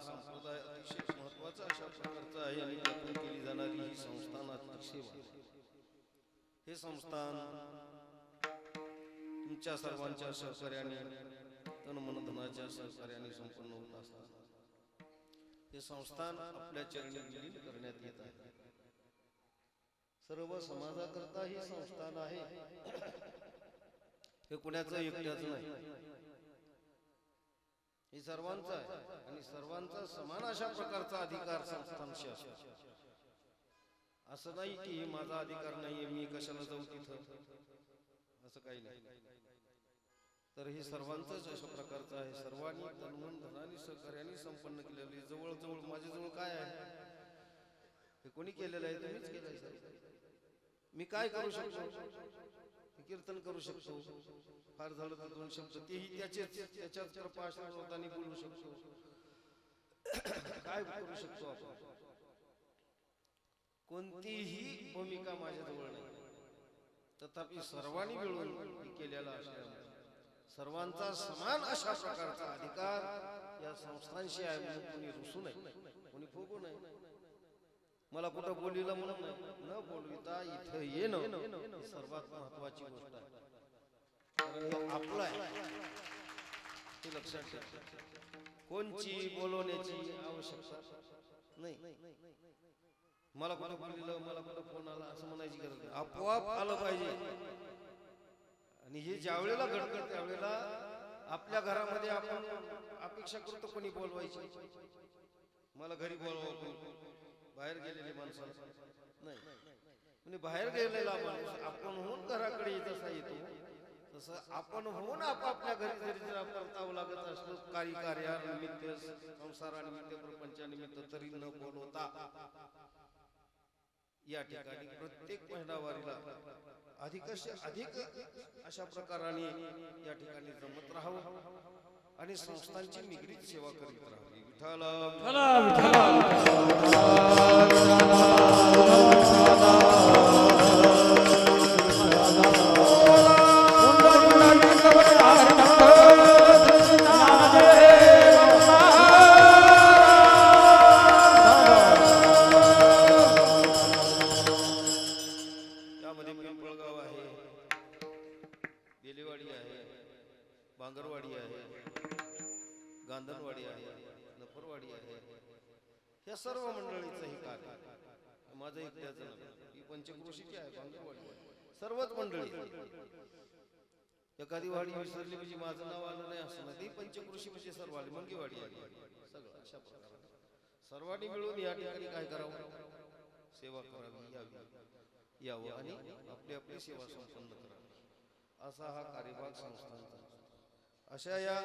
संप्रदाय अतिशय महत्त्वाचा अशा प्रकारचा आहे आणि त्यातून केली जाणारी ही संस्थानात्मक सेवा. हे संस्थान तुमच्या सर्वांच्या सहकार्याने तन मन धनाच्या सहकार्याने संपन्न होत असतात. हे संस्थान आपल्या चरणी विलीन करण्यात येत आहे. सर्व समाजाकरता हे संस्थान आहे. हे कुणाचं एकट्याचं नाही, हे सर्वांचा आहे आणि सर्वांचा समान अशा प्रकारचा अधिकार संस्थांशी असतो. असं नाही की हे माझा अधिकार नाहीये, मी कशाला जाऊ तिथं, असं काही नाही. तर हे सर्वांचंच अशा प्रकारचं आहे. सर्वांनी तनमन धनाने सहकार्याने संपन्न केलेले. जवळजवळ माझ्याजवळ काय आहे, हे कोणी केलेलं आहे? तुम्हीच केलं आहे. मी काय करू शकतो? कीर्तन करू शकतो, फार झालं तर 2 शब्द तेही त्याच्याच कृपा आशीर्वादाने बोलू शकतो. काय करू शकतो आपण? कोणतीही भूमिका माझ्याजवळ नाही. तथापि सर्वांनी मिळून केलेला असल्यामुळे सर्वांचा समान अशा प्रकारचा अधिकार या संस्थांशी आहे. म्हणून कोणी रुसू नये, कोणी फुगू नये. मला कुठं बोलिलं म्हणून न बोलविता इथं येणं सर्वात महत्वाची गोष्ट आहे. कारण आपलं आहे ते लक्षात ठेवा. कोणची बोलवण्याची आवश्यकता नाही. मला कुठं बोलिलं, मला कुठं फोन आला असं म्हणायची गरज नाही. आपोआप आलं पाहिजे. आणि हे ज्या वेळेला घडतं त्यावेळेला आपल्या घरामध्ये आपण अपेक्षा करतो कोणी बोलवायची. मला घरी बोलवावं, बाहेर गेलेली माणसं नाही. म्हणजे बाहेर गेलेला माणूस आपण होऊन घराकडे जसा येतो तसं आपण होऊन आपापल्या घरी जरी जर परतावं लागत असलं कार्यानिमित्त, संसारानिमित्त, प्रपंचानिमित्त, तरी न बोलवता या ठिकाणी प्रत्येक महिनावारीला अधिक अशा प्रकाराने या ठिकाणी जमत राहावं आणि संस्थांची निगडीत सेवा करीत राहावी. त्यामध्ये पिंपळगाव आहे, बेलेवाडी आहे, बांगरवाडी आहे, गांधनवाडी आहे, नफरवाडी आहे. या सर्व मंडळीचं हे कार्य माझं एकट्याचं नाही. ही पंचक्रोशीची आहे, बांगरवाडी, सर्वच मंडळी. एखादी वाडी विसरली म्हणजे माझं नाव आलं नाही असं नाही. ती पंचक्रोशी म्हणजे सर्व आली, मंगेवाडी आहे, सगळं अशा प्रकारे सर्वांनी मिळून या ठिकाणी काय करावं, सेवा करावी, यावं आणि आपली आपली सेवा संपन्न करावी. असा हा कार्यभाग संस्थांचा. अशा या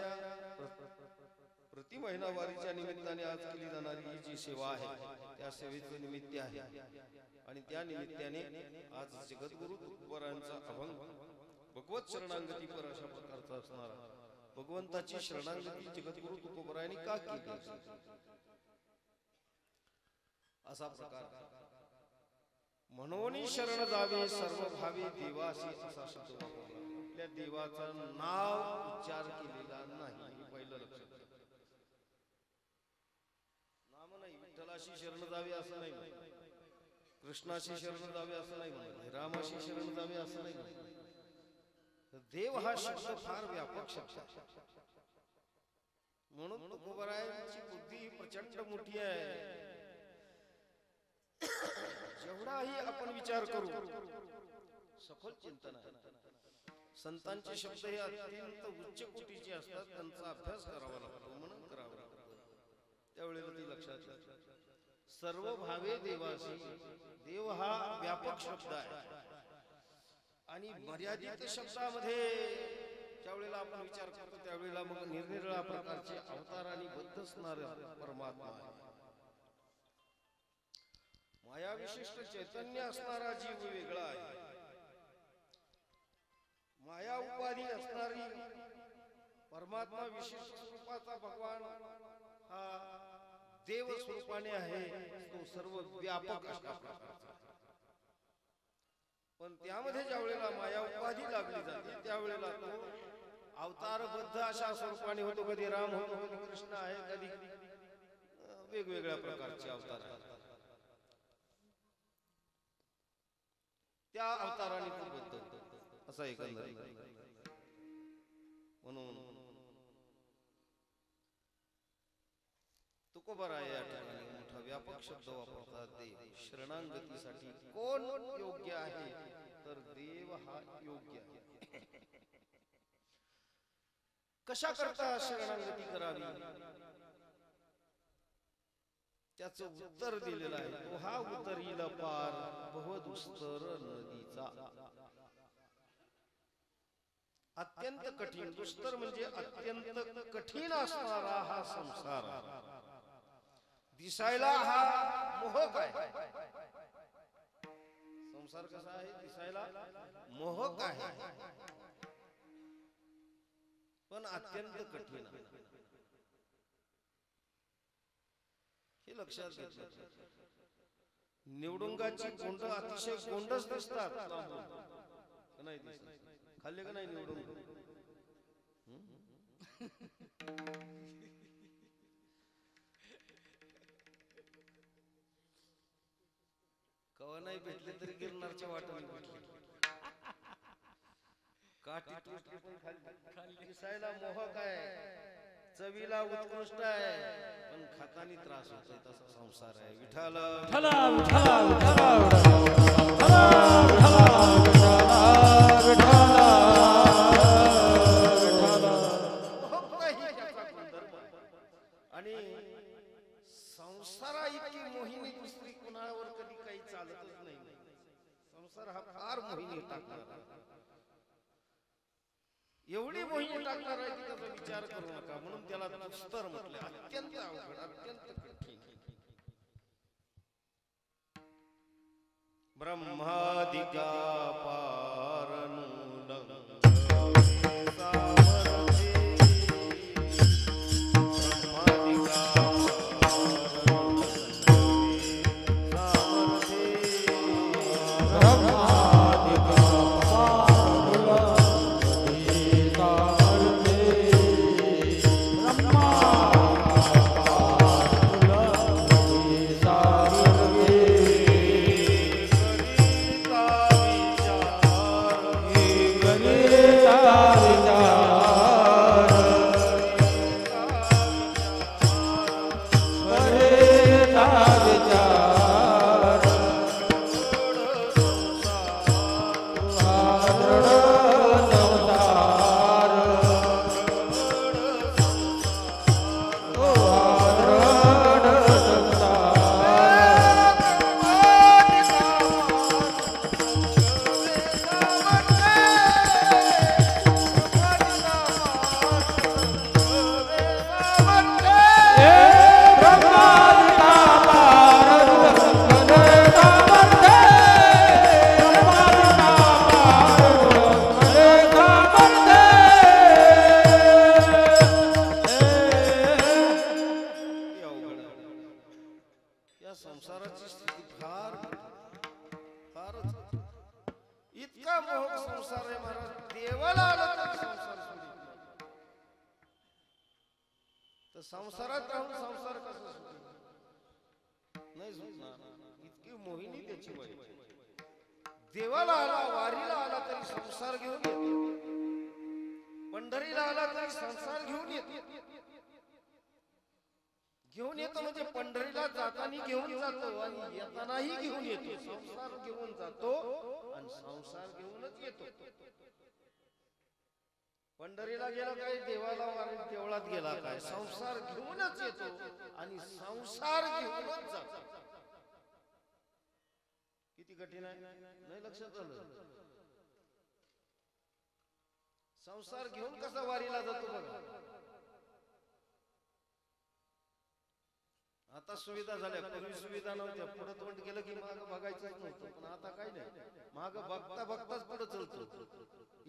प्रति महिनावारीच्या निमित्ताने आज केली जाणारी ही जी सेवा आहे त्या सेवेचे निमित्त आहे. आणि त्या निमित्ताने आज जगद्गुरु तुकोबारायांचा अभंग भगवत शरणांगती पर अशा प्रकारचा असणारा भगवंताची शरणांगती जगद्गुरु तुकोबारायांनी का केली असा प्रकार. म्हणून शरण जावे सर्व भावी देवासी असा शब्द वापरला. आपल्या देवाचं नाव उच्चार केलेला नाही, हे पहिलं लक्षात. नाम नाही, विठ्ठलाशी शरण जावे असं नाही, कृष्णाशी शरण जावे असं नाही, रामाशी शरण जावे असं नाही. देव हा शब्द फार व्यापक शब्द आहे. म्हणून तुकोबारायांची बुद्धी प्रचंड मोठी आहे. जेवढाही आपण विचार करू सखोल चिंतन आहे. संतांचे शब्द हे अत्यंत उच्च कोटीचे असतात, त्यांचा अभ्यास करावा लागतो, म्हणून करावा लागतो. त्यावेळेला ती लक्षात. सर्व भावे देवासी, देव हा व्यापक शब्द आहे आणि मर्यादित शब्दामध्ये ज्यावेळेला आपण विचार करतो त्यावेळेला मग निरनिराळ्या प्रकारचे अवतार आणि बद्ध असणारे परमात्मा आहे. माया विशिष्ट चैतन्य असणारा जीव वेगळा आहे. माया उपाधी असणारी परमात्मा विशिष्ट स्वरूपाचा भगवान हा देव स्वरूपाने आहे. तो सर्व व्यापक अशा प्रकारचा. पण त्यामध्ये ज्या वेळेला माया उपाधी लागली जाते त्यावेळेला तो अवतारबद्ध अशा स्वरूपाने होतो. कधी राम होतो, कधी कृष्ण आहे, कधी वेगवेगळ्या प्रकारचे अवतार आहेत. त्या अवताराने तो बदलतो असा एकंदरीत. म्हणून तुकोबाराय या ठिकाणी मोठा व्यापक शब्द वापरतात. देव शरणागतीसाठी कोण योग्य आहे, तर देव हा योग्य आहे. कशा करता शरणागती करावी त्याचं उत्तर दिलेलं आहे. तो हा उतरील पार बहुदुस्तर नदीचा. अत्यंत कठीण, दुस्तर म्हणजे अत्यंत कठीण असणारा हा संसार. दिसायला हा मोहक आहे. संसार कसा आहे? दिसायला मोहक आहे पण अत्यंत कठीण आहे. हे लक्षात घेतलं. निवडुंगाची गोंड अतिशय गोंडच दिसतात, नाही दिसतात. खाल्ले का नाही निवडुंग? कवा नाही भेटले तरी गिरणारच्या वाटेने भेटले. काठी तुटली पण खाल्ली. दिसायला मोहक आहे, चवीला उत्कृष्ट आहे, पण खातानी त्रास होतोय. तसा संसार आहे. विठ्ठल आणि संसारा इतकी मोहिनी दुसरी कुणावर कधी काही चालतच नाही. संसार हा फार मोहिनी टाकणारा, एवढी मोहिनी टाकणार आहे की त्याचा विचार करू नका. म्हणून त्याला दुस्तर म्हटले. अत्यंत अवघड, अत्यंत कठीण. ब्रह्मादिका पारनुलं सामर्थ्ये, ब्रह्मादिका संसाराची स्थिती फार फारच इतका मोहक संसार आहे महाराज. देवाला आला तर संसार सोडित तर संसारात राहून संसार कसा सुटेल? नाही सुटणार. इतकी मोहिनी त्याची बाई. देवाला आला, वारीला आला तरी संसार घेऊन येतो, पंढरीला आला तरी संसार घेऊन येतो. घेऊन येतो म्हणजे पंढरीला जाताना घेऊन जातो आणि येतानाही घेऊन येतो. संसार घेऊन जातो आणि संसार घेऊनच येतो. पंढरीला गेला काय, देवाला वारीत देवळात गेला काय, संसार घेऊनच येतो आणि संसार घेऊनच जातो. किती कठीण आहे, नाही लक्षात आलं? संसार घेऊन कसा वारीला जातो बघा. आता सुविधा झाल्या, पूर्वी सुविधा नव्हत्या. पुढे तोंड गेलं की माग बघायचंच नव्हतं. पण आता काय नाही, माग बघता बघताच पुढे चलतो.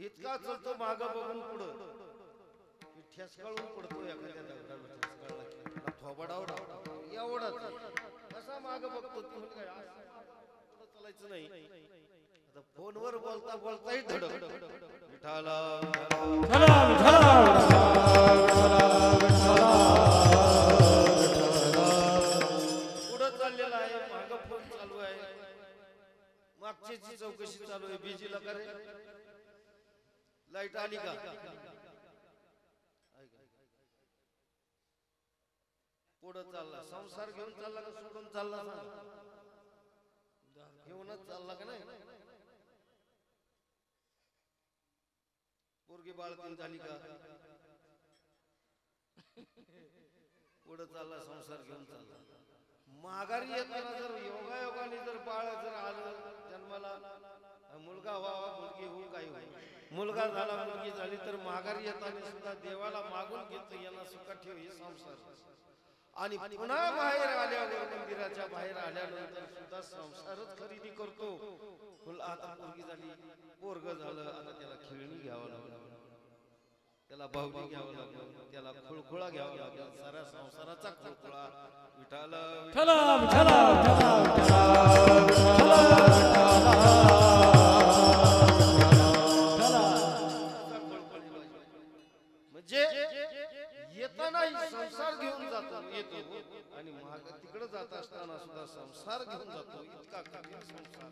इतका चलतो माग बघून पुढं ठेसकाळून पडतो. एखाद्या दगडाला ठेसकाळला की थोबाडावर एवढाच कसा माग बघतो. पुढे चालायचं नाही. आता फोनवर बोलता बोलताही धडक विठाला लाईट आली का? पुढे चालला संसार घेऊन चालला का सोडून चालला? घेऊनच चालला का नाही? पोरगी बाळतीन झाली का? पुढे चालला संसार घेऊन चालला. माघारी येताना जर योगायोगाने जर बाळ जर आलं जन्माला, मुलगा व्हावा मुलगी होऊ काही हो, मुलगा झाला मुलगी झाली तर माघारी येताना सुद्धा देवाला मागून घेतो यांना सुखात ठेव हे संसार. आणि पुन्हा बाहेर आल्यावर मंदिराच्या बाहेर आल्यानंतर सुद्धा संसारच खरेदी करतो. आता पोरगी झाली पोरग झालं, आता त्याला खेळणी घ्यावं लागलं, त्याला बाहुली घ्यावं लागलं, त्याला खुळखुळा घ्यावा लागला, साऱ्या संसाराचा खुळखुळा. विठाला विठाला विठाला म्हणजे येताना संसार घेऊन जातो येतो आणि तिकडे जात असताना सुद्धा संसार घेऊन जातो. इतका कठीण संसार.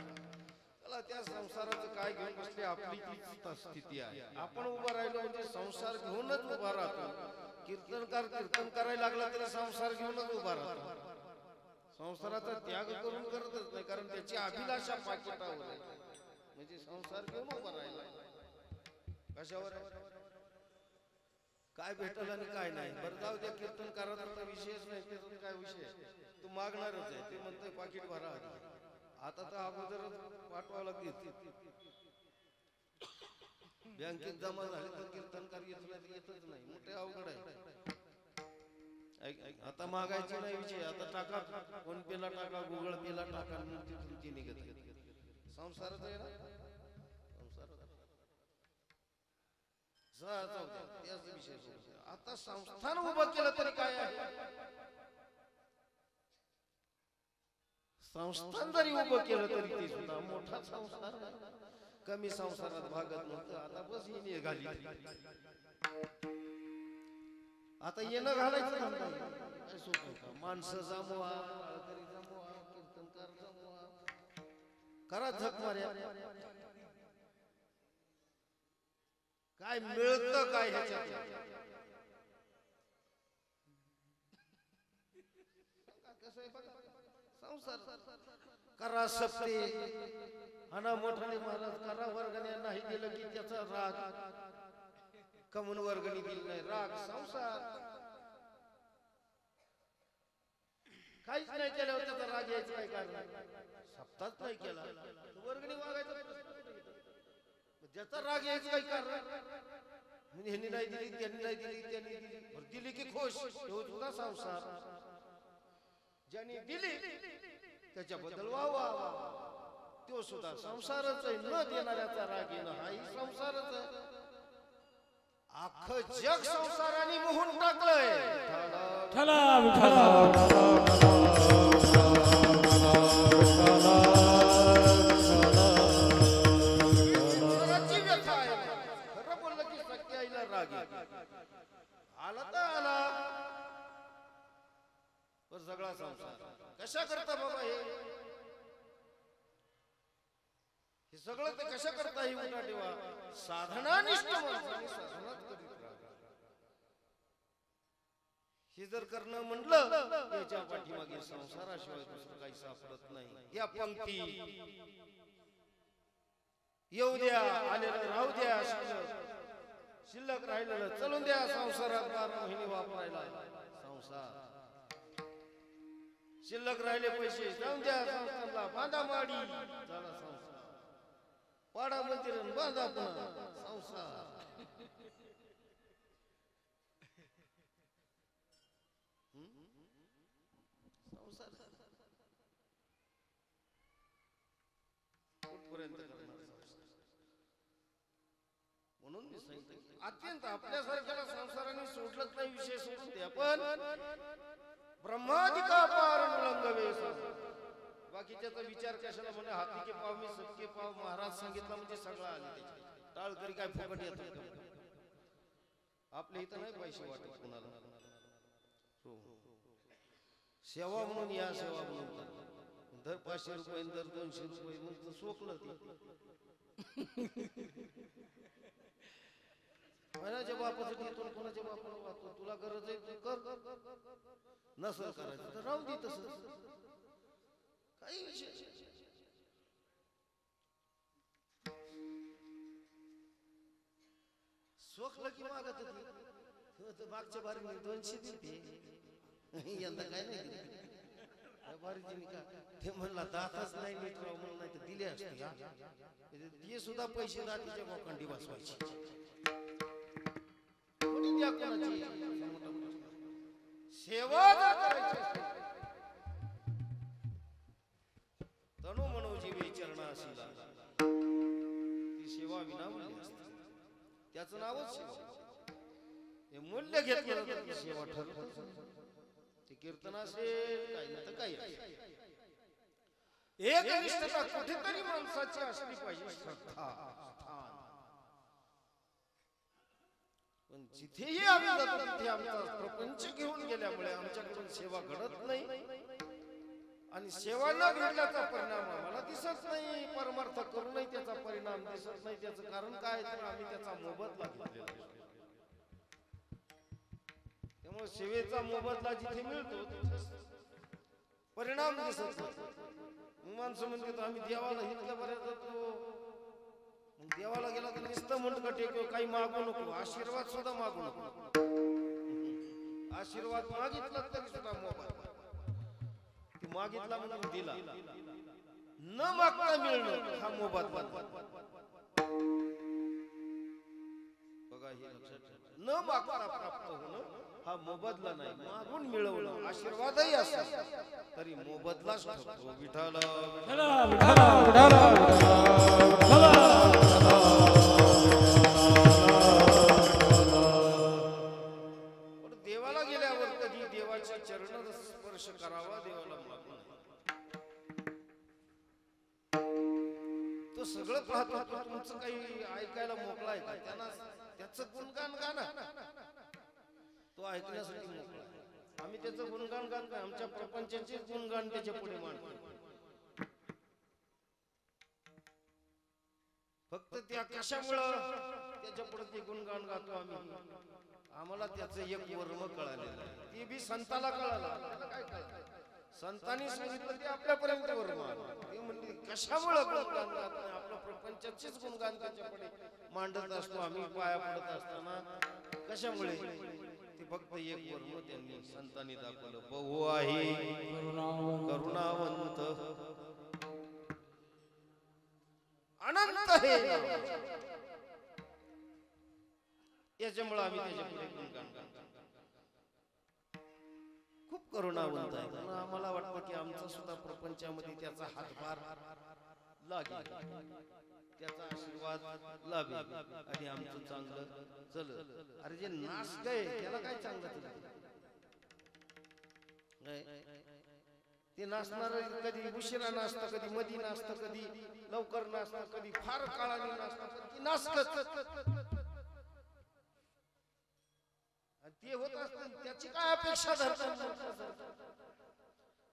त्या संसाराचं काय घेऊन बसले? आपली तीच स्थिती आहे. आपण उभा राहिलो म्हणजे संसार घेऊनच उभा राहतो. कीर्तनकार कीर्तन करायला लागला तरी संसार घेऊनच उभा राहतो. संसाराचा त्याग करून करतच नाही, कारण त्याची अभिलाषा पाकिटावर आहे. म्हणजे संसार घेऊन उभा राहिला. कशावर? काय भेटल आणि काय नाही. बरं जाऊ द्या, कीर्तनकाराचा विषयच नाही, त्याचा काय विषय? तू मागणारच आहे. ते म्हणतोय पाकिट भरा. आता तर अगोदर पाठवावं लागते. बँकेत जमा झाले तर कीर्तनकार येतच नाही. मोठे अवघड आहे. आता मागायचे नाही विषय. आता टाका, फोन पेला टाका, गुगल पेला टाका, तुमची निघत संसारच आहे ना. संसार विषय. आता संस्थान उभं केलं तरी काय आहे? संस्थान जरी उभं केलं तरी ते सुद्धा मोठा संसार. कमी संसारात भागत नव्हतं. आता बस ही निघाली. आता येणं घालायचं माणसं जमवा, कीर्तनकार जमवा, करा झक मार्या. काय मिळतं काय ह्याच्यात? संसार करा सप्ते अना मोठाने महाराज करा वर्गण्या नाही दिलं की त्याचा राग. कमून वर्गणी दिली नाही राग. संसार काहीच नाही केल्यावर त्याचा राग यायचा काय कारण? सप्ताहच नाही केला वर्गणी मागायचं, ज्याचा राग यायचं काय कारण? ह्यांनी नाही दिली, त्यांनी नाही दिली, त्यांनी दिली, दिली की खुश, तो सुद्धा संसार. ज्यांनी दिली त्याच्याबद्दल वा वा, तो सुद्धा संसारच आहे. न देणाऱ्याचा राग येणं हाही संसारच आहे. अख्खं जग संसाराने मोहून टाकलंय. व्यथा आहे. खरं बोललं की सत्य आईला राग आला तर आला, पण सगळा संसार कशा करता बाबा? हे सगळं ते कशा करता? ही उठा ठेवा साधनानिष्ठ माणसाने साधनाच करीत राहा. हे जर करणं म्हटलं त्याच्या पाठीमागे संसाराशिवाय दुसरं काही सापडत नाही. या पंक्ती येऊ द्या, आलेलं राहू द्या, शिल्लक राहिलेलं चलून द्या. संसारात 12 महिने वापरायला संसार. शिल्लक राहिले पैसे जाऊन द्या संसारला. बांधा माडी झाला संसार. पाडा मंदिर बांधा पुन्हा संसार. म्हणून मी सांगितलं अत्यंत आपल्यासारख्याला संसाराने सोडलंच नाही. विषय सोडून द्या, पण ब्रह्मादिका पार उल्लंघवे. बाकीच्याचा विचार कशाला? म्हणे हातीचे पाव मी सबके पाव. महाराज सांगितलं म्हणजे सगळं आले. टाळकरी काय फुकट येत? आपल्या इथं नाही पैसे वाटत कुणाला. सेवा म्हणून या, सेवा म्हणून दर 500 रुपये, दर 200 रुपये, मग सोकलं. कोणाच्या बापासाठी येतो कोणाच्या बापाला वाचतो तुला गरज आहे तू कर नसल करायचं तर राहू दे तसंच काही विषय सोखलं की मागत होती मागच्या बारी 200 दिले यंदा काय नाही बारीजीने का ते म्हणला दातच नाही नीट राव म्हणून नाही तर दिले असते ते सुद्धा पैसे दातीच्या मोकांडी बसवायचे सेवा करायची तनु मनोजीवे चरणासीला ती सेवा विनामूल्य असते त्याचं नावच सेवा हे मूल्य घेतलं सेवा ठरत ते कीर्तन असेल काही नाही तर काही एक निष्ठता कुठेतरी माणसाची असली पाहिजे श्रद्धा पण जिथेही आम्ही जातो तिथे आमचा प्रपंच घेऊन गेल्यामुळे आमच्याकडून सेवा घडत नाही आणि सेवा न घडल्याचा परिणाम आम्हाला दिसत नाही परमार्थ करूनही त्याचा परिणाम दिसत नाही त्याचं कारण काय तर आम्ही त्याचा मोबदला घेतलेला त्यामुळे सेवेचा मोबदला जिथे मिळतो परिणाम दिसत नाही माणसं म्हणते आम्ही देवाला हितल्या बऱ्याच जातो देवाला गेला तर नुसतं म्हणत टेको काही मागू नको आशीर्वाद सुद्धा मागू नको आशीर्वाद मागितला तरी सुद्धा मोबदला तू मागितला म्हणून दिला न मागता मिळणं हा मोबदला बघा हे लक्षात न मागता प्राप्त होणं हा मोबदला नाही मागून मिळवणं आशीर्वादही असला तरी मोबदलाच ठरतो विठाला पण देवाला गेल्यावर कधी देवाचे चरण स्पर्श करावा देवाला मागून तो सगळं पाहतो तुमचं काही ऐकायला मोकळा आहे का त्यांना त्याचं गुणगान गाणं तो ऐकण्यासाठी मोकळा आम्ही त्याचं गुणगान गात नाही आमच्या प्रपंचाचे गुणगान त्याच्या पुढे मांडतो फक्त त्या कशामुळं त्याच्या पुढे ते गुणगान गातो आम्ही आम्हाला त्याचं एक वर्म कळालेलं आहे ते बी संताला कळालं संतांनी सांगितलं ते आपल्यापर्यंत वर्म आलं ते म्हणले कशामुळं गुणगान गात नाही आपलं प्रपंचाचेच गुणगान त्याच्या पुढे मांडत असतो आम्ही पाया पडत असताना कशामुळे फक्त एक वर्म त्यांनी संतांनी दाखवलं बहु आहे करुणावंत अनंत आहे याच्यामुळे आम्ही त्याच्या पुढे गुणगान गातो खूप करुणावंत आहे आम्हाला वाटतं की आमचा सुद्धा प्रपंचामध्ये त्याचा हातभार लागेल त्याचा आशीर्वाद लाभेल आणि आमचं चांगलं चल अरे जे नाश गए त्याला काय चांगलं ते नाचणार कधी उशिरा नाचतं कधी मधी नाचतं कधी लवकर नाचतं कधी फार काळाने नाचतं कधी नाचतं ते होत असतं त्याची काय अपेक्षा धरतात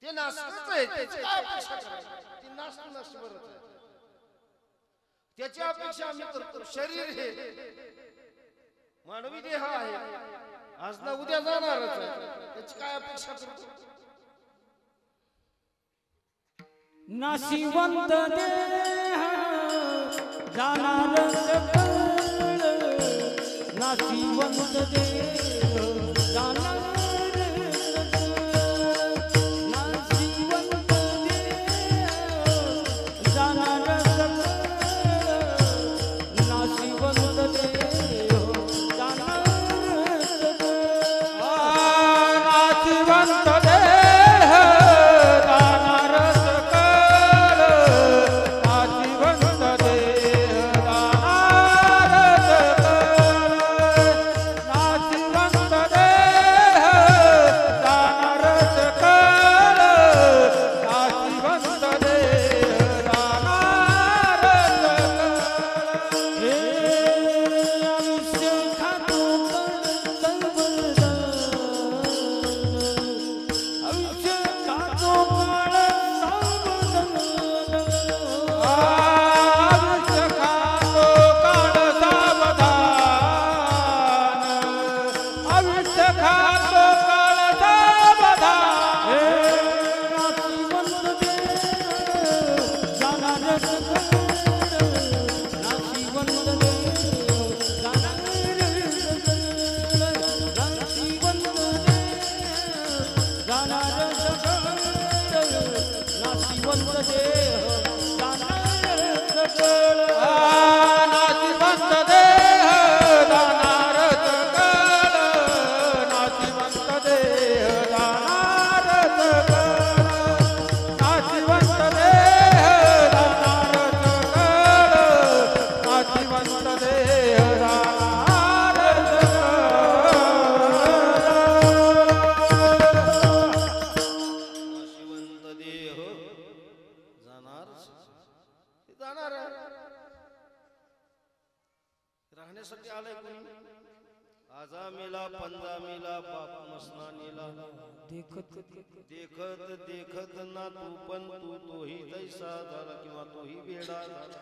ते नाचतच आहे त्याची काय अपेक्षा करायची ते नाचतं नसबरच आहे त्याची अपेक्षा आम्ही करतो शरीर हे मानवी देह आहे आज ना उद्या जाणारच आहे त्याची काय अपेक्षा करतो नाशिवंत देह जाणार नाशिवंत देह जाणार देह जाणार सकळ नाशिवंत देह जाणार सकळ नाशिवंत देह जाणार सकळ नाशिवंत देह जाणार सकळ नाशिवंत देह जाणार नाशिवंत देह जाणार ते जाणार राहण्यासाठी आलाय कोणी आजा मेला पंजा मेला बाप मसना नेला देखत देखत देखत ना तू पण तोही तैसा झाला किंवा तोही वेडा झाला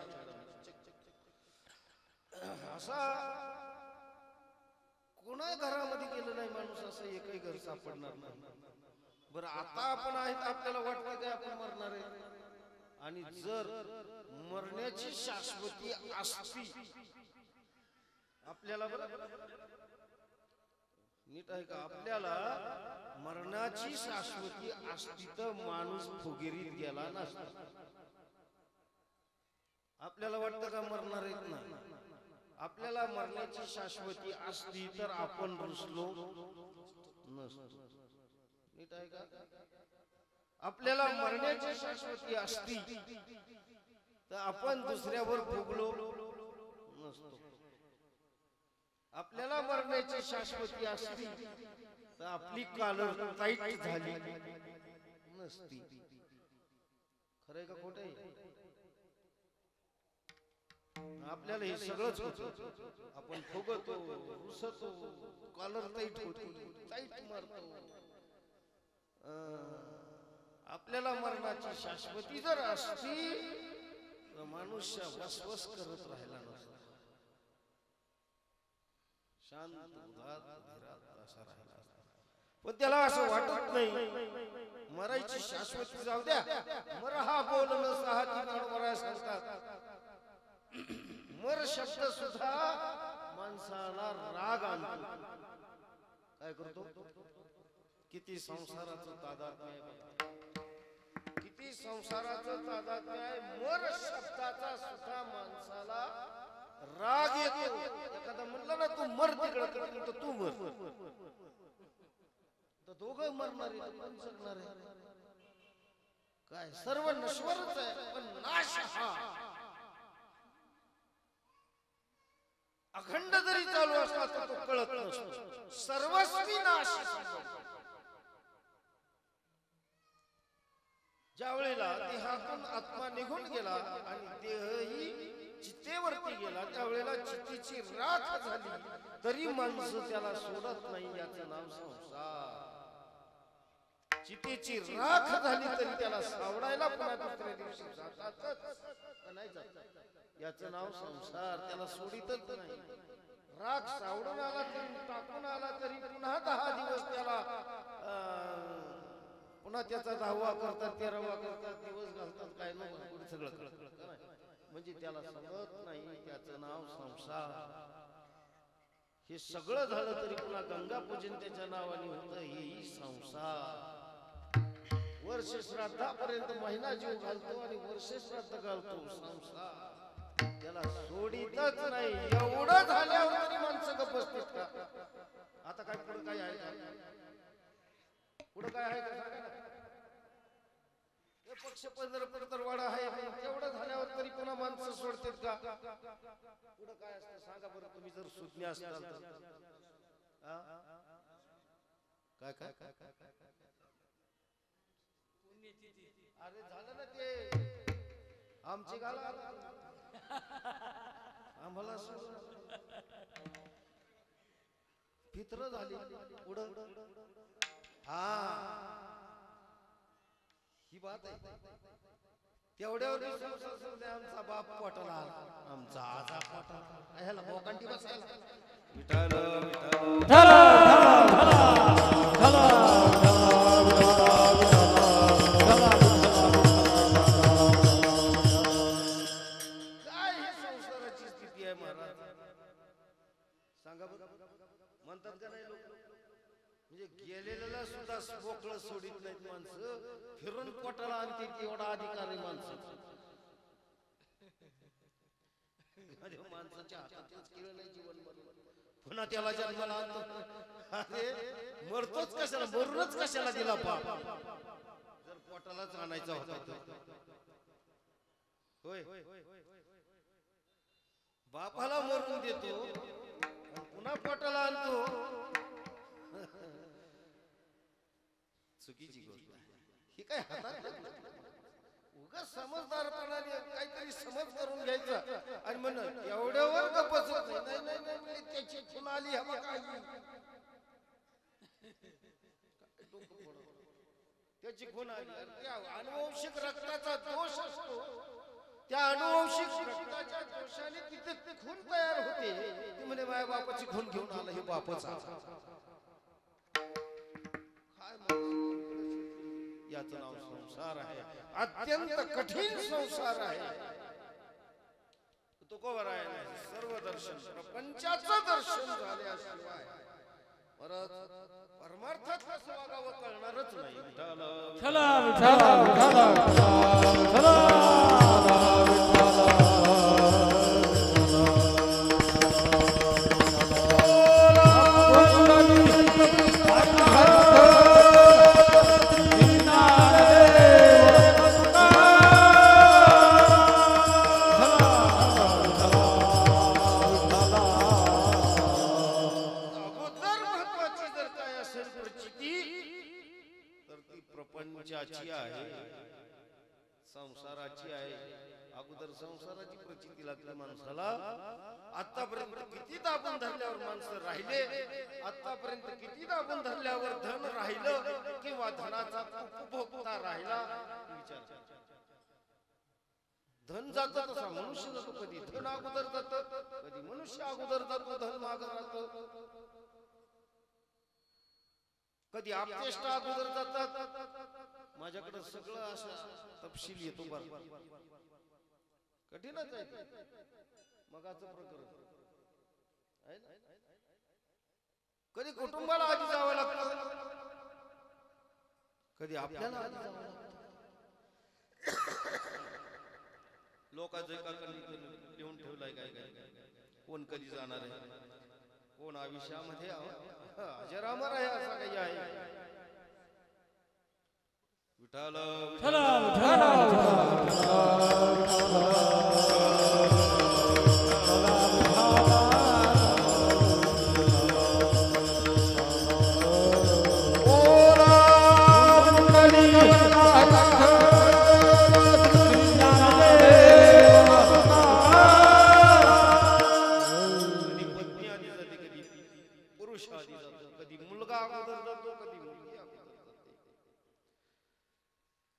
असा कोणा घरामध्ये गेलं नाही माणूस असं एकही घर सापडणार नाही बरं आता आपण आहेत आपल्याला वाटतं काय आपण मरणार आहे आणि जर मरण्याची शाश्वती असती आपल्याला नीट आहे का आपल्याला मरणाची शाश्वती असती तर माणूस फुगीरीत गेला नसता आपल्याला वाटतं का मरणार आहेत ना आपल्याला मरण्याची शाश्वती असती तर आपण रुसलो नसतो नीट आहे का आपल्याला मरण्याची शाश्वती असती तर आपण दुसऱ्यावर फुगलो नसतो आपल्याला मरण्याची शाश्वती असती तर आपली कालर टाईट झाली नसती खरंय का खोट आहे आपल्याला हे सगळंच होत आपण फुगतो रुसतो कॉलर टाईट होतो टाईट मारतो आपल्याला मरणाची शाश्वती जर असती तर मनुष्य वसवस करत राहिला नसता शांत उदात धीरात असा राहिला असता पण त्याला असं वाटत नाही मरायची शाश्वती जाऊ द्या मर हा बोलणं सहाची मराय सांगतात मर शब्द सुद्धा माणसाला राग आणतो काय करतो किती संसाराचं तादात्म्य आहे किती संसाराचं तादात्म्य आहे मर शब्दाचा सुद्धा माणसाला राग येतो एखादा म्हणलं ना तू मर तिकडे तर तू मर तर दोघं मरणार आहे पण जगणार आहे काय सर्व नश्वरच आहे पण नाश हा अखंड जरी चालू असला तर तो कळत नसतो सर्वस्वी नाश ज्या वेळेला देहातून आत्मा निघून गेला आणि देहही चितेवरती गेला त्यावेळेला चितेची राख झाली तरी माणसं त्याला सोडत नाही याचं नाव संसार चितेची राख झाली तरी त्याला सावडायला पुन्हा दुसऱ्या दिवशी जातातच नाही जात याचं नाव संसार त्याला सोडितच नाही राग सावडून आला तरी टाकून आला तरी पुन्हा 10 दिवस त्याला पुन्हा त्याचा 10वा करतात 13वा करतात दिवस घालतात काय नको सगळं म्हणजे त्याला समजत नाही त्याचं नाव संसार हे सगळं झालं तरी पुन्हा गंगा पूजन त्याच्या नावाने होतं हेही संसार वर्ष श्राद्धापर्यंत महिना जीव घालतो आणि वर्ष श्राद्ध घालतो संसार त्याला सोडीतच नाही एवढं झाल्यावर तरी माणसं गप्प बसतात का आता काय पुढे काय आहे पुढे काय आहे पक्ष पंधरवाडा आहे एवढं झाल्यावर तरी पुन्हा माणसं सोडतात का पुढे काय असतं सांगा बरं तुम्ही जर सुज्ञ असताल काय काय काय काय काय अरे झालं ना ते आमची गाला आम्हाला फित्र झाली पुढं हा ही बात आहे तेवढ्यावर आमचा बाप पोटाला आला आमचा आजा पोटाला ह्याला बोकांटी बसायला विठाल विठाल काय ही संसाराची स्थिती आहे महाराज सांगा बघा म्हणतात का नाही लोक म्हणजे गेलेल्याला सुद्धा मोकळं सोडित नाहीत माणसं, फिरून पोटाला आणते एवढा अधिकार आहे माणसाचा. माणसाच्या हातातच केलं नाही जीवन पुन्हा त्याला जन्माला आणतो. अरे मरतोच कशाला, मरूनच कशाला दिला बाप, जर पोटालाच आणायचा होता तर. होय, बापाला मरून देतो पुन्हा पोटाला आणतो. चुकीची गोष्ट ही काय हातात उगा समजदारपणाने काहीतरी समज करून घ्यायचा आणि म्हण एवढ्यावर गप्पच नाही. नाही नाही त्याची खून आली हा बघा, त्याची खून आली. त्या अनुवंशिक रक्ताचा दोष असतो, त्या अनुवंशिक रक्ताच्या दोषाने तिथे खून तयार होते. ती म्हणे माझ्या बापाची खून घेऊन आला, हे बापच याचं नाव संसार आहे. अत्यंत कठीण संसार आहे. तुकोबरायाने सर्व दर्शन प्रपंचाचं दर्शन झाल्याशिवाय परत परमार्थात कसं वागावं कळणारच नाही. चला विठाला विठाला चला प्रपंचाची आहे, संसाराची आहे. अगोदर संसाराची प्रचिती लागली माणसाला. आतापर्यंत किती दाबून धरल्यावर माणसं राहिले, आतापर्यंत किती दाबून धरल्यावर धन राहिलं किंवा धनाचा उपभोक्ता राहिला. विचार, धन जात तसा मनुष्य जातो. कधी धन अगोदर जात, कधी मनुष्य अगोदर जातो, धन मागं राहतो. कधी आपचेष्ट अगोदर जातात. माझ्याकडे सगळं असं तपशील येतो. बरं कठीणच आहे मगाचं प्रकरण. कधी कुटुंबाला आधी जावं लागतं, कधी आपल्याला आधी जावं लागतं. लोकांचं एका लिहून ठेवलाय काय काय, कोण कधी जाणार आहे, कोण आयुष्यामध्ये अजरामर आहे असं काही आहे. विठाल चला विठाला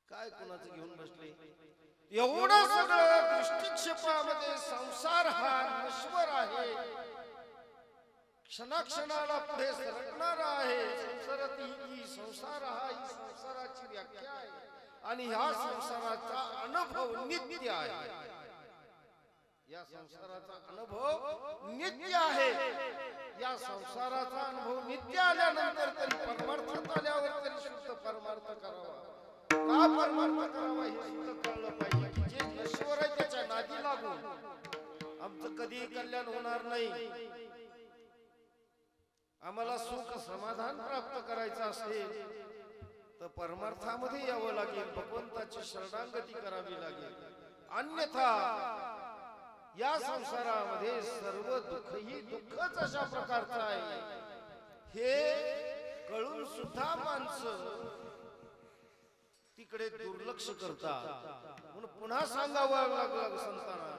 काय कोणाचं घेऊन बसले. एवढं सगळं दृष्टिक्षेपामध्ये संसार हा नश्वर आहे, क्षणाक्षणाला पुढे सरकणारा आहे. संसार हा ही संसाराची व्याख्या आहे आणि ह्या संसाराचा अनुभव नित्य आहे. या संसाराचा अनुभव नित्य आहे. या संसाराचा अनुभव नित्य आल्यानंतर तरी परमार्थात आल्यावर तरी शुद्ध परमार्थ करावा. का परमार्थ करावा हे सुद्धा कळलं पाहिजे. जे नश्वर आहे त्याच्या नादी लागून आमचं कधी कल्याण होणार नाही. आम्हाला सुख समाधान प्राप्त करायचं असेल तर परमार्थामध्ये यावं लागेल, भगवंताची शरणागती करावी लागेल. अन्यथा या संसारामध्ये सर्व दुःख ही दुःखच अशा प्रकारचं आहे. हे कळून सुद्धा माणसं तिकडे दुर्लक्ष करतात. म्हणून पुन्हा सांगावं लागलं संतांना,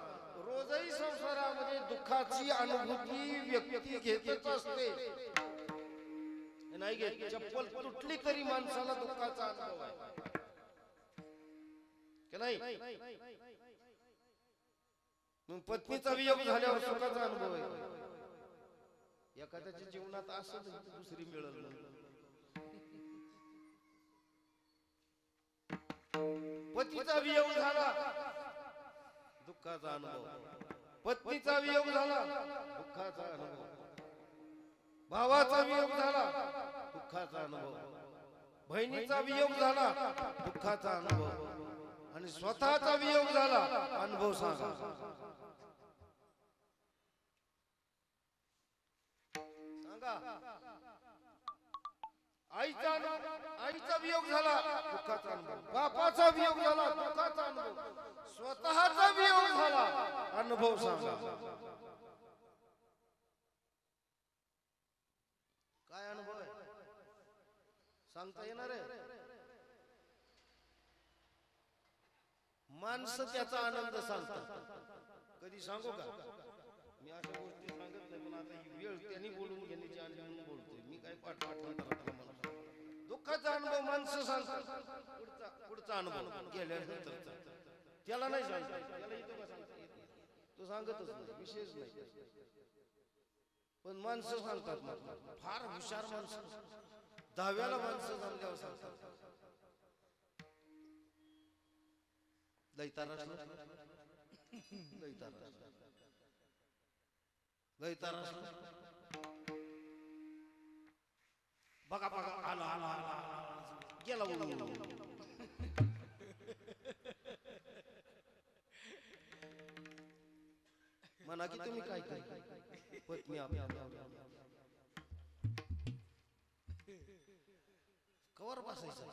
रोजही संसारामध्ये दुःखाची अनुभूती व्यक्ती घेतच असते. नाही घेत, चप्पल तुटली तरी माणसाला दुःखाचा अनुभव आहे की नाही. मग पत्नीचा वियोग झाल्यावर सुखाचा अनुभव आहे. एखाद्याच्या जीवनात असं दुसरी मिळेल. पतीचा वियोग झाला दुःखाचा अनुभव, पत्नीचा वियोग झाला दुःखाचा अनुभव, भावाचा वियोग झाला दुःखाचा अनुभव, बहिणीचा वियोग झाला दुःखाचा अनुभव, आणि स्वतःचा वियोग झाला अनुभव सांगा. आईचा वियोग झाला दुःखाचा अनुभव, बापाचा वियोग झाला दुःखाचा अनुभव, स्वतःचा वियोग झाला अनुभव सांगा. काय अनुभव आहे सांगता येणार आहे? माणसं त्याचा आनंद सांगतात. कधी सांगू का? मी अशा गोष्टी सांगत नाही, पण आता ही वेळ त्यांनी बोलून घेण्याची आणि म्हणून बोलतोय. मी काय पाठ दुःखाचा अनुभव माणसं सांगतात. पुढचा अनुभव गेल्यानंतरचा त्याला नाही सांगता, त्याला इथं का सांगता येत नाही, तो सांगतच नाही, विशेष नाही. पण माणसं सांगतात, फार हुशार माणसं, 10व्याला माणसं जमल्यावर सांगतात. लैतारास बघा बघा आला आला आला गेला म्हणा की तुम्ही काय काय पत्नी आपल्या कवर बसायचं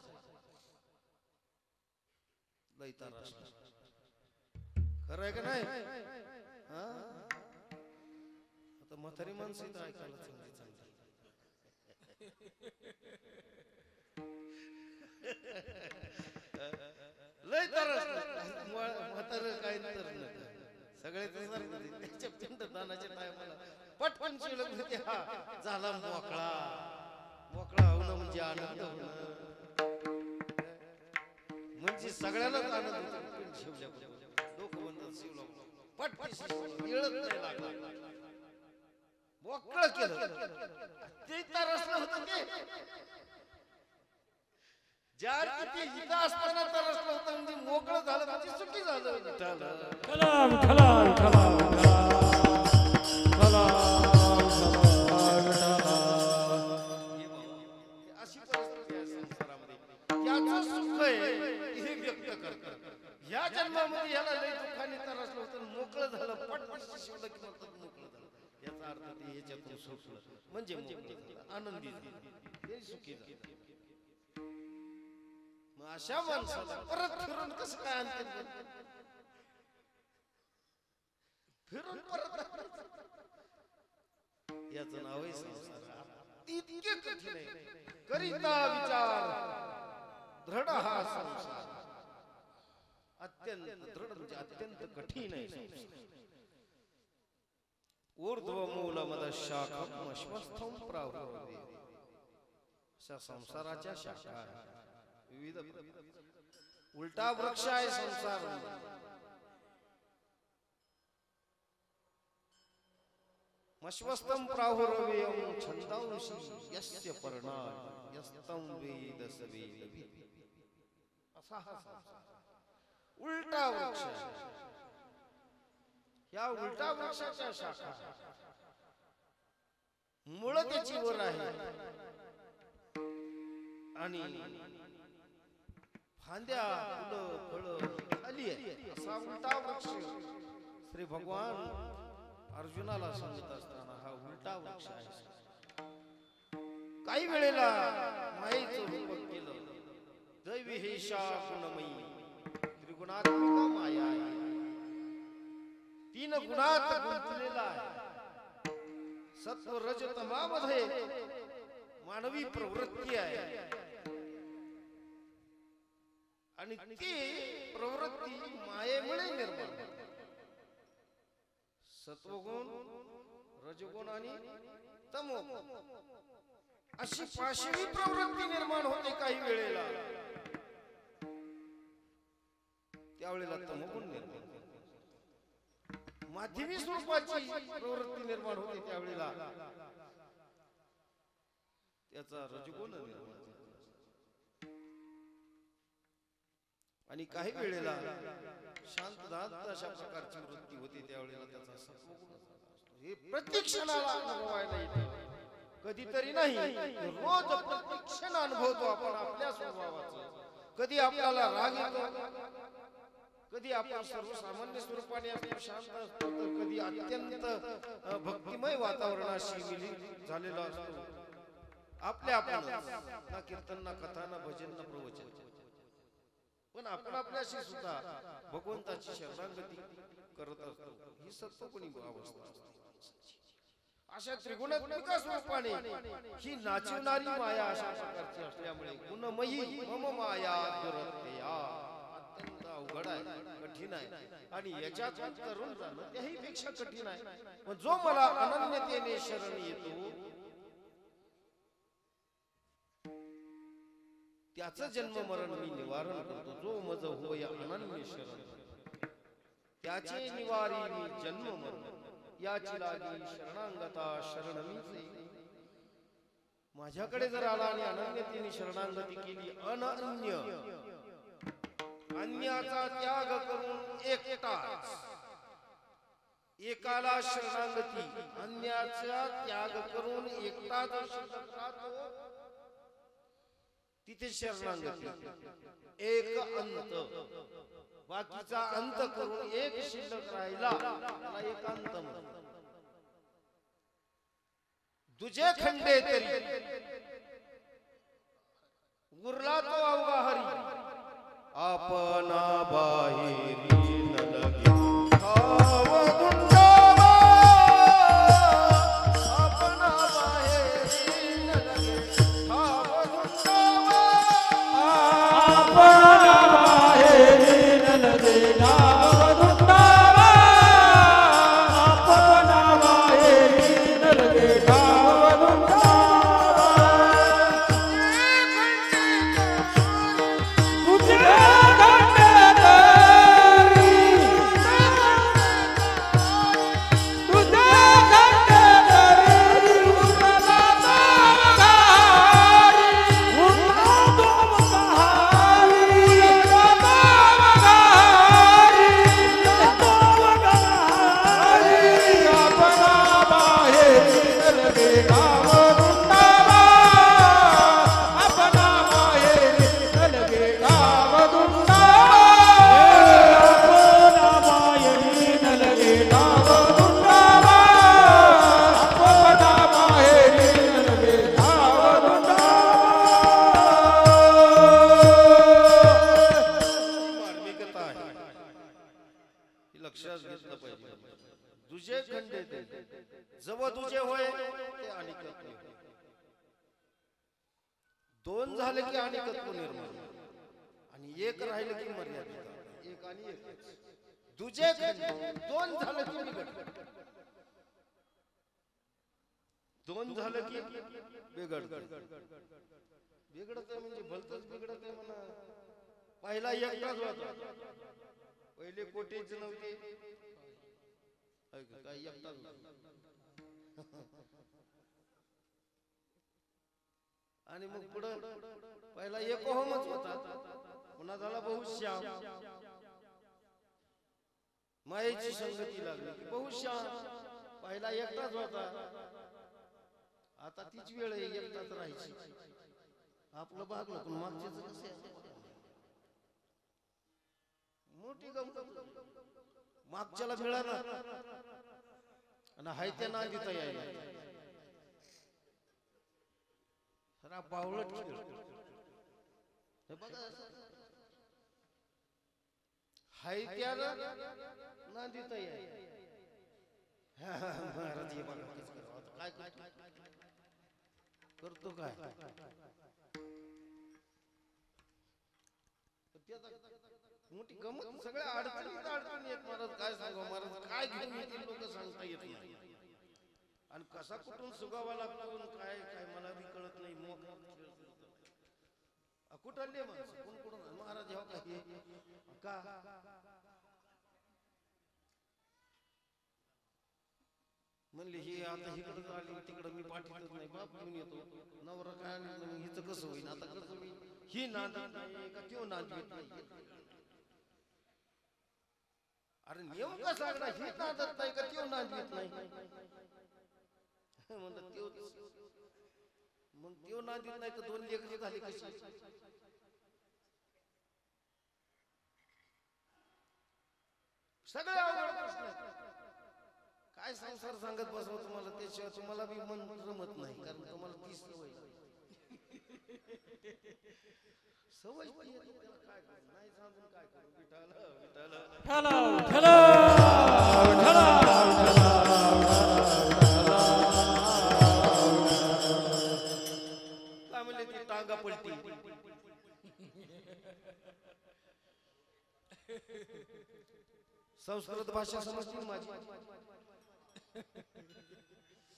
लैतारास. खरं आहे का नाही? आता म्हातारी माणसं इथं ऐकायला चांगली चांगली. लय तरस म्हातारं काय तर सगळे त्याच्या पिंडदानाच्या टायमाला पटकन शिवलं म्हणजे हा झाला मोकळा. मोकळा होणं म्हणजे आनंद होणं, म्हणजे सगळ्यालाच आनंद होतो. शिवल्या डोकं बंद शिवलं पटकन मिळत नाही लागला, मोकळं केलं. ते तरसलं होतं ते ज्या किती हित असताना तरसलं होतं, म्हणजे मोकळं झालं म्हणजे सुखी झालं. ठला ठला ठला अशी परिस्थिती आहे संसारामध्ये. याचं सुख आहे हे व्यक्त करतात. ह्या जन्मामध्ये याला लय दुःखाने तरसलं होतं, मोकळं झालं, पटपट शिवलं की म्हणतात मोकळं झालं. याचा अर्थ ते ह्याच्यातून सुखलं म्हणजे मोकळं झालं, आनंदी झालं, हे सुखी झालं. मग अशा माणसाला परत फिरून कसं काय आणते? फिरून परत याचं नाव आहे संसार. इतके कठीण आहे, करिता विचार दृढ हा संसार. अत्यंत दृढ म्हणजे अत्यंत कठीण आहे. ऊर्ध्व मूल मद शाखम अश्वस्थम प्राहुर्वे. अशा संसाराच्या शाखा विविध. उलटा वृक्ष आहे संसार. मश्वस्तम प्राहुर्वेयम छंदांशी यस्य पर्णा यस्तम वेद सवेद. असा हा उलटा वृक्ष. या उलटा वृक्षाच्या शाखा, मूळ त्याची वर आहे आणि फांद्या फुलं फळं खाली आहे. असा उलटा वृक्ष श्री भगवान अर्जुनाला सांगत असताना हा उलटा वृक्ष आहे. काही वेळेला मायेचं रूप केलं. दैवी हेशा गुणमयी त्रिगुणात्मिका माया आहे. 3 गुणात गुंतलेला आहे. सत्व रज तमामध्ये मानवी प्रवृत्ती आहे आणि ती प्रवृत्ती मायेमुळे निर्माण. सत्वगुण, रजगुण आणि तमोगुण अशी 5वी प्रवृत्ती निर्माण होते काही वेळेला. त्यावेळेला तमोगुण निर्माण, माध्यमिक स्वरूपाची प्रवृत्ती निर्माण होते. त्यावेळेला त्याचा रजगुण निर्माण आणि काही वेळेला शांत अशा प्रकारची वृत्ती होती. त्यावेळेला त्याचा सत्वगुण. हे प्रत्येक क्षणाला अनुभवायला येते. कधीतरी नाही, रोज प्रत्येक क्षण अनुभवतो आपण आपल्या स्वभावाचं. कधी आपल्याला राग येतो, कधी आपण सर्वसामान्य स्वरूपाने असतो, शांत असतो, तर कधी अत्यंत भक्तिमय वातावरणाशी मिलित झालेला असतो. आपल्या आपण ना कीर्तन ना कथा ना भजन ना प्रवचन, पण आपण आपल्याशी सुद्धा भगवंताची शरणागती करत असतो. ही सत्वगुणी अवस्था असते. अशा त्रिगुणात्मक स्वरूपाने ही नाचवणारी माया अशा प्रकारची असल्यामुळे गुणमयी मम माया दुरत्या अत्यंत अवघड आहे, कठीण आहे. आणि याच्यातून तरुण जाणं त्याही पेक्षा कठीण आहे. पण जो मला अनन्यतेने शरण येतो त्याचं जन्म मरण मी निवारण करतो. जो मज होय अनन्य शरण त्याचे निवारी मी जन्म मरण, याची लागी शरणांगता शरण मीच. माझ्याकडे जर आला आणि अनन्यतेने शरणांगती केली, अनन्य अन्याचा त्याग करून एकटाच, एकाला शरणागती अन्याचा त्याग करून एकटाच शिल्लक राहतो, तिथे शरणागती. एक अंत, बाकीचा अंत करून एक शिल्लक राहिला त्याला एकांत म्हणतात. तुझे खंडे तरी उरला तो अवघा हरी, आपणा बाहेरी न लगे ठाव गुंडावा, आपणा बाहेरी न लगे ठाव गुंडावा, आपणा बाहेरी न लगे ठाव गुंडावा, आपणा बाहेरी न लगे ठाव गुंडावा. तुझे खंडे तरी, तुझे खंडे तरी उरला तो वघारी, उरला तो वघारी, उरला तो वघारी, आपणा बाहेरी न लगे ठाव गुंडावा, आपणा बाहेरी न लगे ठाव गुंडावा, आपणा बाहेरी न लगे ठाव गुंडावा, आपणा बाहेरी न लगे ठाव गुंडावा. मार्मिकता आहे, ही लक्षात घेतलं पाहिजे. तुझे खंडे ते जव तुझे होय ते अनिकत्व, दोन झाले की अनिकत्व निर्माण, आणि एक राहिलं की मर्यादित. एक आणि एक, तुझे खंडे दोन झालं की बिघड, दोन झालं की बिघड. बिघडत आहे म्हणजे भलतच बिघडत आहे म्हणा. पहिला एकटाच होता, पहिले कोटीच नव्हते, काय एकटाच होता. आणि मग पुढं पहिला एक ओहमच होता, पुन्हा झाला बहुश्याम, मायेची संगती लागली की बहुश्याम. पहिला एकटाच होता, आता तीच वेळ आहे एकटाच राहायची. आपलं भागलं पण मागच्याच कसं आहे? मोठी गंमत. मागच्याला मिळाला आणि हाय त्या नांदीता यायला जरा बावळट खेळ. हे बघा हाय त्याला नांदीता यायला. महाराज हे बघा काय करतो काय. मोठी गमत. सगळ्या अडचणीत अडचणी येत. महाराज काय सांगू, महाराज काय घेऊन येतील लोक सांगता येत नाही. आणि कसा कुठून सुगावा लागतो काय काय मला बी कळत नाही. कुठले माणसं कोण कुठून महाराज ह्या काय का म्हणले हे आता इकडं आली तिकडं मी पाठवत नाही. बाप घेऊन येतो नवरा काय हिचं कसं होईल आता कसं होईल. ही नांद का त्यो नांद नाही. अरे नेमका सांगणार ही नांदत नाही का त्यो नांद येत नाही म्हणतात त्यो मग त्यो नादीत नाही तर 2 लेकरं झाली कशी? सगळे अवघड प्रश्न आहेत. काय संसार सांगत बसव तुम्हाला, त्याशिवाय तुम्हाला बी मन रमत नाही, कारण तुम्हाला ती सवय सवय काय नाही सांगून काय करू. विठाल विठाल ठलाव ठलाव ठलाव काय म्हणले ती टांगा पलटी. संस्कृत भाषा समजतील माझी?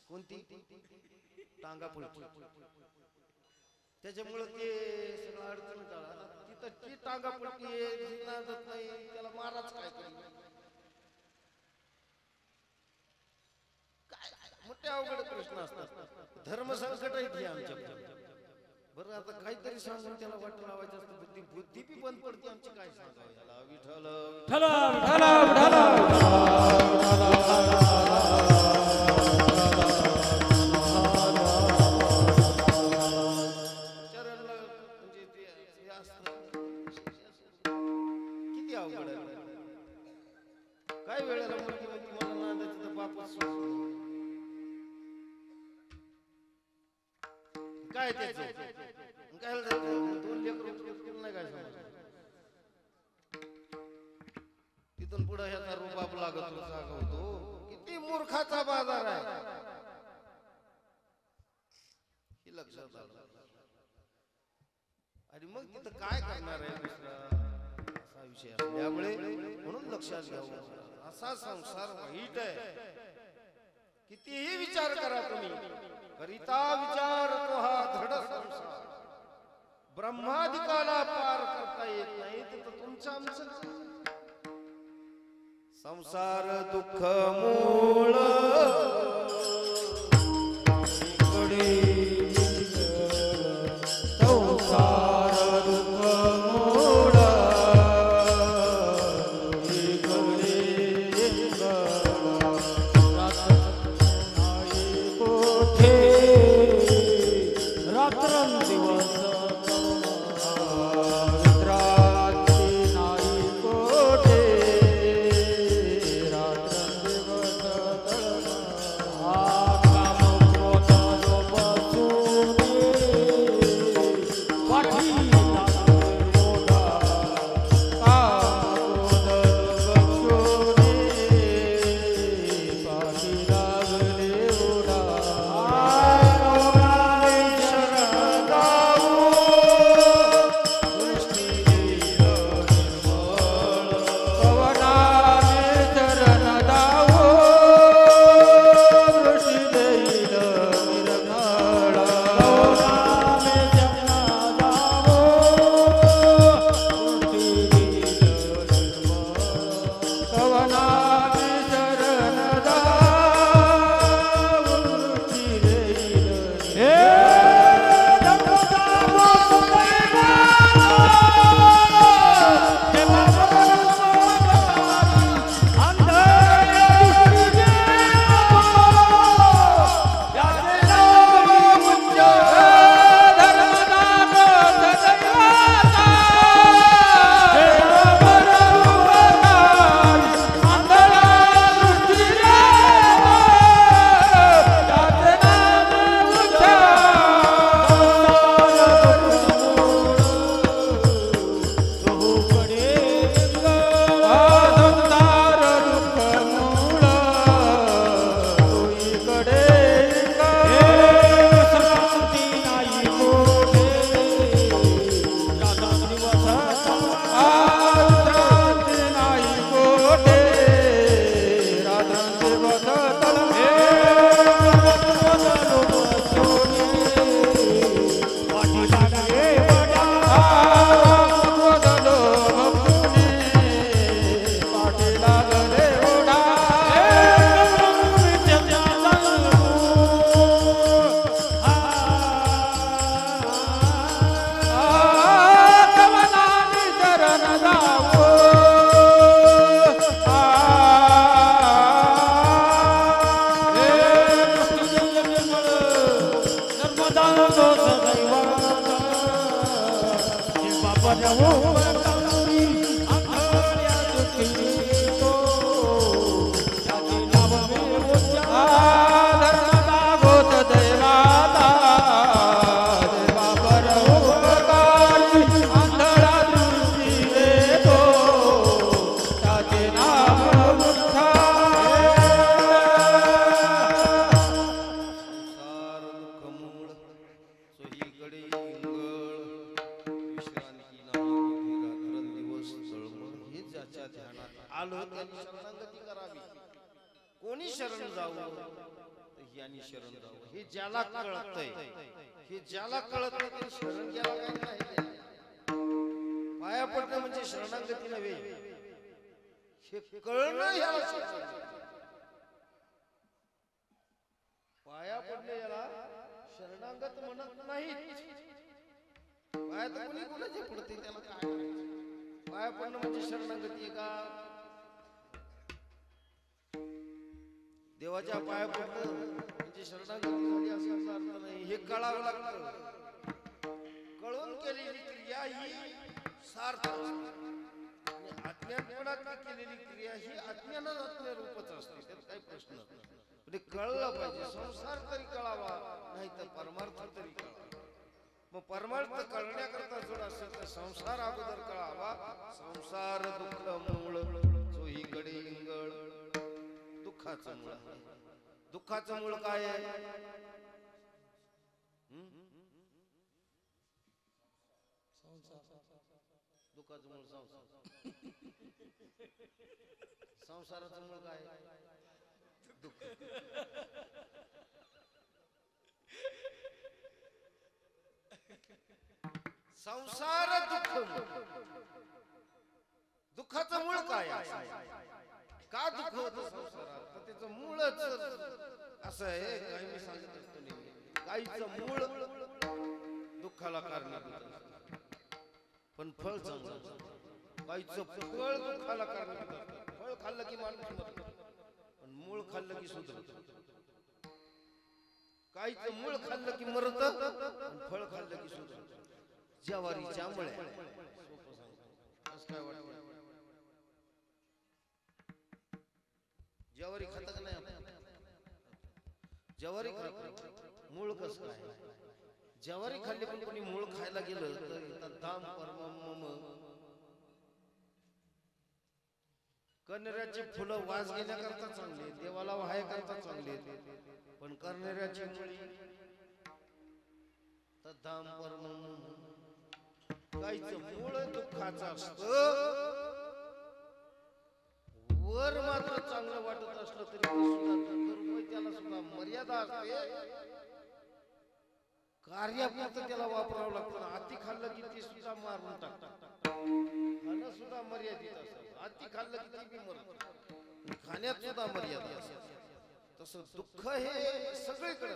कोणती? टांगा पलटी. त्याच्यामुळे ते सगळं अडचण झाला. तिथं ती टांगा पलटी नाही, त्याला महाराज काय करेल? मोठे अवघड प्रश्न असतात. धर्म संकट आहे आमच्या बरं. आता काहीतरी सांगून त्याला वाट लावायचं असतं. बुद्धी बी बंद पडते आमची. काय सांगावं याला? विठ्ठल ठलाव ठलाव ठलाव म्हणजे किती अवघड आहे. काय वेळेला मुलगी म्हणते मला नांदायचं तर बापच काय त्याचं काय 2 लेकरं नाही काय समजलं. तिथून पुढे ह्याचा रुबाब लागत होतो. किती मूर्खाचा बाजार आहे हे लक्षात आलं. आणि मग तिथं काय करणार आहे दुसरा असा विषय असल्यामुळे म्हणून लक्षात घ्यावं. असा संसार वाईट आहे. कितीही विचार करा तुम्ही, करिता विचार तो हा धड संसार. ब्रह्मादिकाला पार करता येत नाही तर तुमचं आमचं संसार दुःख मूळ संसार दुःख मूळ सोहीकडे इंगळ विश्रांती नाही दिवस तळमळ हे ज्याच्या ध्यानात आलो त्यांनी शरणागती करावी. कोणी शरण जावं तर यांनी शरण जावं. हे ज्याला कळतंय, हे ज्याला कळत नाही ते शरण घ्यायला काही नाही. पाया पडणं म्हणजे शरणागती नव्हे, हे कळणं ह्याला शरणागती. पाया पडणे याला शरणागत म्हणत नाही. पाया तर कोणी कोणाचे पडते त्याला काय करायचं? पाया पडणं म्हणजे शरणागती आहे का? देवाच्या पाया पडणं म्हणजे शरणागती झाली असा अर्थ नाही. हे कळावं लागतं. कळून केलेली क्रिया ही सार्थ असते. अज्ञानपणात केलेली क्रिया ही अज्ञानात्म रूपच असते. त्यात काही प्रश्न नाही. म्हणजे कळलं पाहिजे. संसार तरी कळावा, नाही तर परमार्थ तरी कळावा. मग परमार्थ कळण्याकरता जर असेल तर संसार अगोदर कळावा. संसार दुःख मूळ चोहीकडे इंगळ. दुःखाचं मूळ. दुःखाचं मूळ काय आहे? दुःखाचं मूळ संसार. संसाराचं मूळ काय? दुःख. संसार दुःख. दुःखाचं मूळ काय? का दुःख होतं संसारात? तर त्याचं मूळच असं आहे. काही मी सांगत असतो नेहमी, काहीचं मूळ दुःखाला कारणीभूत असतं, पण फळ चांगलं असतं. काहीचं फळ दुःखाला कारणीभूत असतं. फळ खाल्लं की माणूस मरतो, पण मूळ खाल्लं की सुधरत. काहीचं मूळ खाल्लं की मरत, पण फळ खाल्लं की सुधरत. ज्वारीच्या मुळे काय वाटतं? ज्वारी खाता का नाही? ज्वारी खात. मूळ कसं काय? ज्वारी खाल्ली पण कोणी मूळ खायला गेलं तर धाम परम. करण्याची फुलं वास घेण्याकरता चांगले, देवाला वाहायकरता चांगले, पण करण्याची मुळी तर धाम परम. काहीच मूळ दुःखाचं असतं. वर मात्र चांगलं वाटत असलं तरी त्याला सुद्धा मर्यादा असते. कार्यापुरतं त्याला वापरावं लागतं. अति खाल्लं की ते सुद्धा मारून टाकतात. खाणं सुद्धा मर्यादित असतं. अति खाल्लं की ते बी मरतं. खाण्यात सुद्धा मर्यादा असते. तसं दुःख हे सगळीकडे.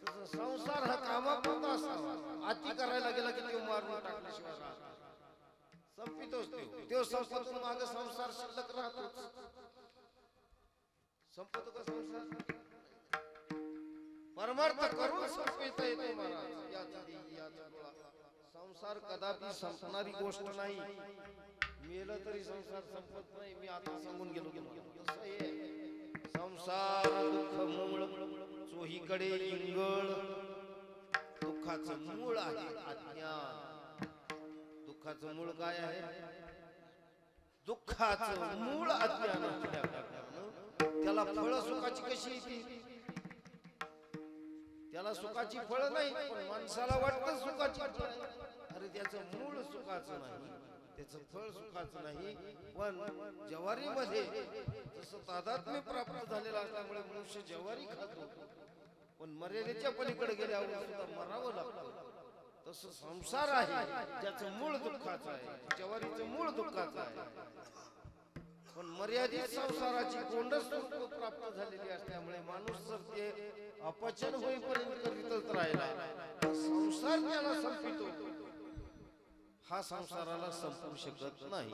तसं संसार हा कामापुरता असावा. अति करायला गेला की ते मारून टाकल्याशिवाय राहत संपितोच. तो संपतून मागे संसार शिल्लक राहतो. संपतो का संसार? परमार्थ करून संपविता येतो महाराज. संसार कदापि संपणारी गोष्ट नाही. मेलं तरी संसार संपत नाही. मी आता सांगून गेलो. कसं आहे? संसार दुःख मूळ चोहीकडे इंगळ. दुःखाचं मूळ आहे अज्ञान. दुःखाचं मूळ काय आहे? दुःखाचं मूळ अज्ञान असल्या कारणानं त्याला फळ सुखाची कशी येते? त्याला सुखाची फळ नाही, पण माणसाला वाटतं सुखाची फळ. अरे त्याचं मूळ सुखाचं नाही, त्याचं फळ सुखाचं नाही. पण ज्वारीमध्ये जसं तादात्म्य प्राप्त झालेला असल्यामुळे मनुष्य ज्वारी खातो, पण मर्यादेच्या पलीकडे गेल्यावर सुद्धा मरावं लागतं. तसं संसार आहे ज्याचं मूळ दुःखाचं आहे. ज्वारीचं मूळ दुःखाचं आहे, पण मर्यादित संसाराची गोंडस प्राप्त झालेली असल्यामुळे माणूस जर ते अपचन होईपर्यंत करीतच राहिला, संसार त्याला संपितो. हा संसाराला संपू शकत नाही.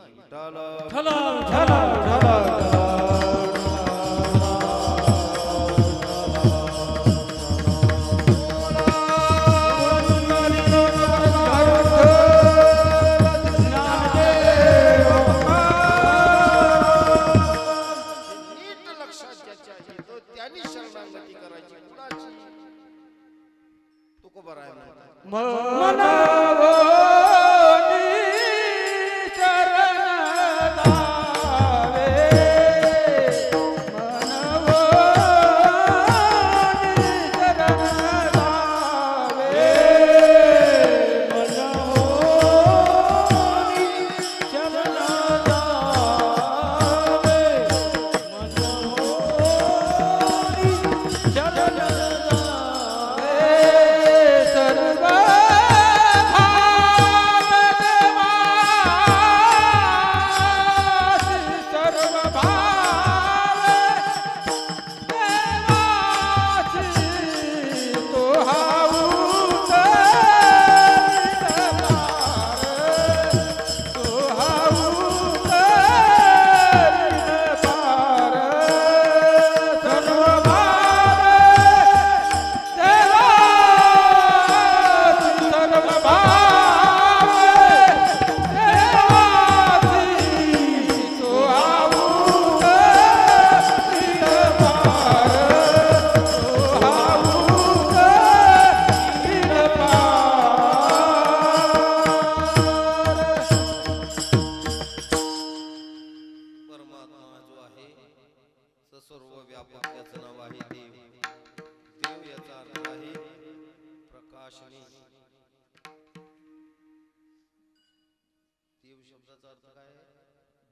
शब्दाचा अर्थ काय आहे?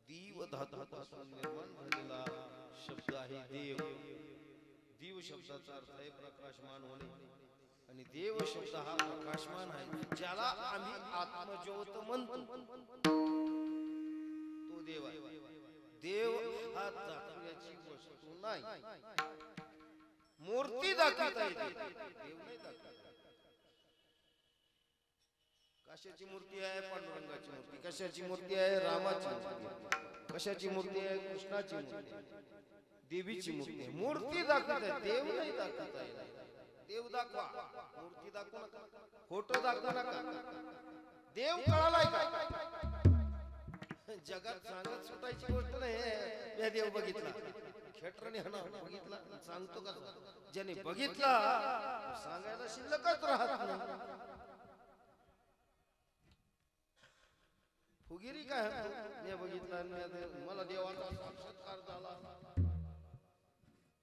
दीव धातूपासून निर्माण झालेला शब्द आहे देव. दीव शब्दाचा अर्थ आहे प्रकाशमान होणे आणि देव शब्द हा प्रकाशमान आहे. ज्याला आम्ही आत्मज्योत म्हणतो तो देव आहे. देव हा दाखवण्याची वस्तू नाही, मूर्ती दाखवता येते, देव नाही दाखवता. कशाची मूर्ती आहे? पांडुरंगाची मूर्ती. कशाची मूर्ती आहे? रामाची मूर्ती. कशाची मूर्ती आहे? कृष्णाची मूर्ती. देवीची मूर्ती आहे. मूर्ती दाखवता, देव नाही दाखवता येत. देव दाखवा, मूर्ती दाखवू नका, फोटो दाखवू नका. देव कळालाय का? जगात सांगत सुटायची गोष्ट नाही. या देव बघितला, खेटराने हना बघितला, सांगतो का? ज्याने बघितला सांगायला शिल्लकच राहत नाही. फुगिरी काय मी बघितला, मला देवाचा साक्षात्कार झाला,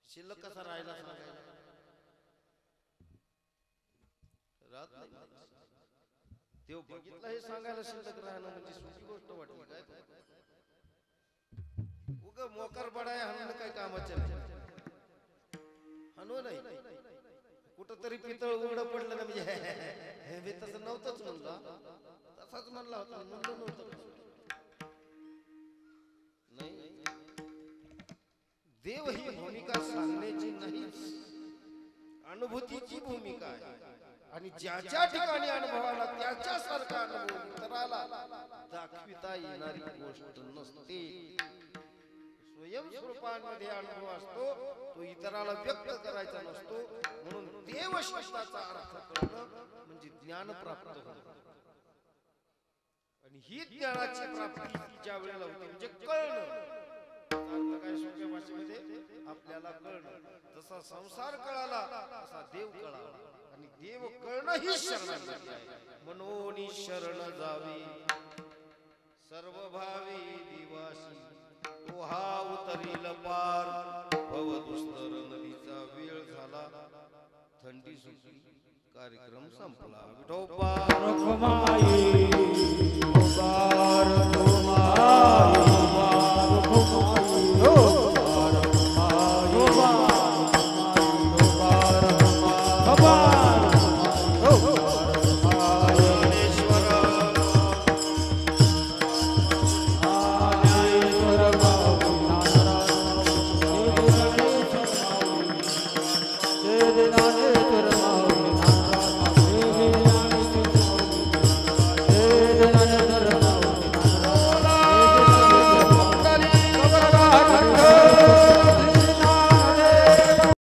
शिल्लक कसा राहिला सांगायला राहत नाही. देव बघितला हे सांगायला शिल्लक राहणं म्हणजे सोपी गोष्ट वाटली काय? उग मोकर बडाय हाणून काय कामाचे हाणू नाही. कुठं तरी पितळ उघड पडलं ना म्हणजे हे तसं नव्हतंच म्हणलं, तसाच म्हणला होता, म्हणलं नव्हतं नाही. देव ही भूमिका सांगण्याची नाही, अनुभूतीची भूमिका आहे. आणि ज्याच्या ठिकाणी अनुभवाला त्याच्यासारखा अनुभव इतराला दाखविता येणारी गोष्ट नसते. स्वयंस्वरूपामध्ये अनुभव असतो, तो इतराला व्यक्त करायचा नसतो. म्हणून देव शब्दाचा अर्थ कळणं म्हणजे ज्ञान प्राप्त होणं. आणि ही ज्ञानाची प्राप्ती ज्या वेळेला होते म्हणजे कळणं. काय सोप्या भाषेमध्ये आपल्याला कळणं. जसा संसार कळाला तसा देव कळाला. आणि देव कळणं ही शरणागती आहे. मनोनी शरण जावी सर्व भावी दिवासी, तो हा उतरील पार भवदुस्तर नदीचा. वेळ झाला, थंडी सुटली, कार्यक्रम संपला. विठोबा रखमाई